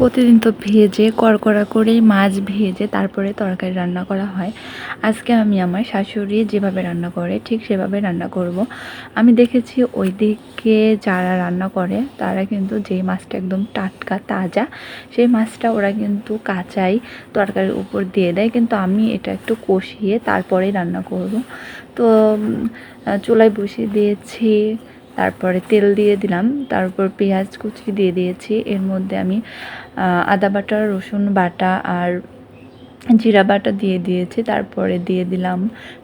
প্রতিদিন তো ভেজে কড়কড়া করেই মাছ ভেজে তারপরে তরকারি রান্না করা হয়। আজকে আমি আমার শাশুড়ি যেভাবে রান্না করে ঠিক সেভাবে রান্না করব। আমি দেখেছি ওইদিকে যারা রান্না করে তারা কিন্তু যেই মাছটা একদম টাটকা তাজা সেই মাছটা ওরা কিন্তু কাঁচাই তরকারির উপর দিয়ে দেয়, কিন্তু আমি এটা একটু কষিয়ে তারপরেই রান্না করব। তো চুলায় বসিয়ে দিয়েছি, তারপরে তেল দিয়ে দিলাম, তারপর পেঁয়াজ কুচি দিয়ে দিয়েছি। এর মধ্যে আমি আদা বাটা, রসুন বাটা আর জিরা বাটা দিয়ে দিয়েছি। তারপরে দিয়ে দিলাম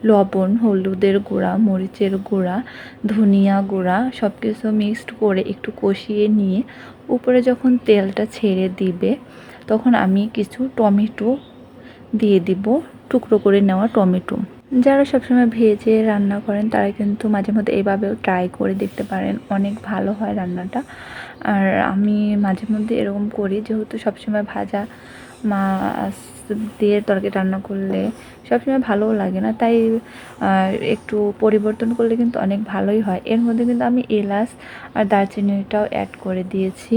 লবণ, হলুদের গুঁড়া, মরিচের গুঁড়া, ধনিয়া গুঁড়া, সব কিছু মিক্সড করে একটু কষিয়ে নিয়ে উপরে যখন তেলটা ছেড়ে দিবে তখন আমি কিছু টমেটো দিয়ে দিব, টুকরো করে নেওয়া টমেটো। যারা সবসময় ভেজে রান্না করেন তারা কিন্তু মাঝে মধ্যে এভাবেও ট্রাই করে দেখতে পারেন, অনেক ভালো হয় রান্নাটা। আর আমি মাঝে মধ্যে এরকম করি, যেহেতু সবসময় ভাজা মাছ দিয়ে তরকারি রান্না করলে সবসময় ভালোও লাগে না, তাই একটু পরিবর্তন করলে কিন্তু অনেক ভালোই হয়। এর মধ্যে কিন্তু আমি এলাচ আর দারচিনিটাও অ্যাড করে দিয়েছি।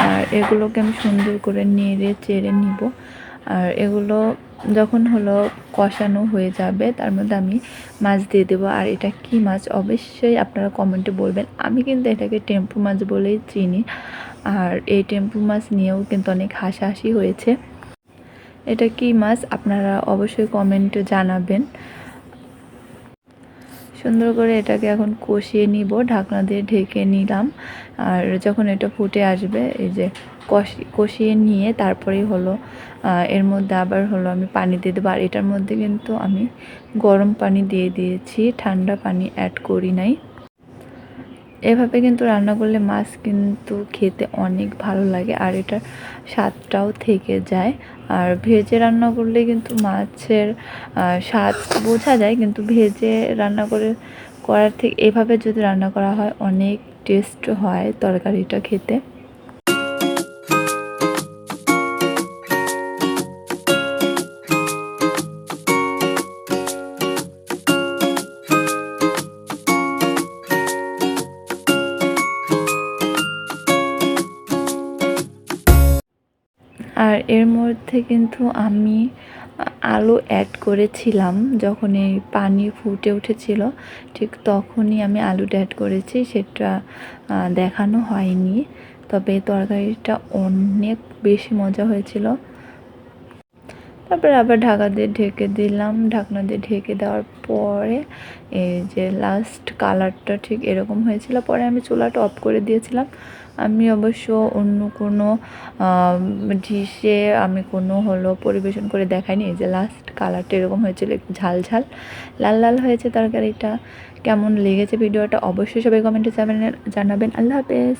আর এগুলোকে আমি সুন্দর করে নেড়ে চেড়ে নিব। আর এগুলো যখন হলো কষানো হয়ে যাবে তার মধ্যে আমি মাছ দিয়ে দেবো। আর এটা কি মাছ অবশ্যই আপনারা কমেন্টে বলবেন। আমি কিন্তু এটাকে টেম্পু মাছ বলেই চিনি। আর এই টেম্পু মাছ নিয়েও কিন্তু অনেক হাসাহাসি হয়েছে। এটা কি মাছ আপনারা অবশ্যই কমেন্টে জানাবেন। সুন্দর করে এটাকে এখন কষিয়ে নিব, ঢাকনা দিয়ে ঢেকে নিলাম। আর যখন এটা ফুটে আসবে, এই যে কষিয়ে নিয়ে তারপরেই হলো এর মধ্যে আবার হলো আমি পানি দিয়ে দেবো। আর এটার মধ্যে কিন্তু আমি গরম পানি দিয়ে দিয়েছি, ঠান্ডা পানি অ্যাড করি নাই। এভাবে কিন্তু রান্না করলে মাছ কিন্তু খেতে অনেক ভালো লাগে আর এটার স্বাদটাও থেকে যায়। আর ভেজে রান্না করলে কিন্তু মাছের স্বাদ বোঝা যায়, কিন্তু ভেজে রান্না করার থেকে এভাবে যদি রান্না করা হয় অনেক টেস্ট হয় তরকারিটা খেতে। আর এর মধ্যে কিন্তু আমি আলু অ্যাড করেছিলাম, যখন এই পানি ফুটে উঠেছিল ঠিক তখনই আমি আলুটা অ্যাড করেছি, সেটা দেখানো হয়নি। তবে তরকারিটা অনেক বেশি মজা হয়েছিল। তারপরে আবার ঢাকা দিয়ে ঢেকে দিলাম। ঢাকনা দিয়ে ঢেকে দেওয়ার পরে এই যে লাস্ট কালারটা ঠিক এরকম হয়েছিল। পরে আমি চুলাটা অফ করে দিয়েছিলাম। আমি অবশ্য অন্য কোনো ডিশে আমি কোনো হলো পরিবেশন করে দেখাইনি। এই যে লাস্ট কালারটা এরকম হয়েছিল, একটু ঝাল ঝাল লাল লাল হয়েছে তরকারিটা। কেমন লেগেছে ভিডিওটা অবশ্যই সবাই কমেন্টে জানাবেন। আল্লাহ হাফেজ।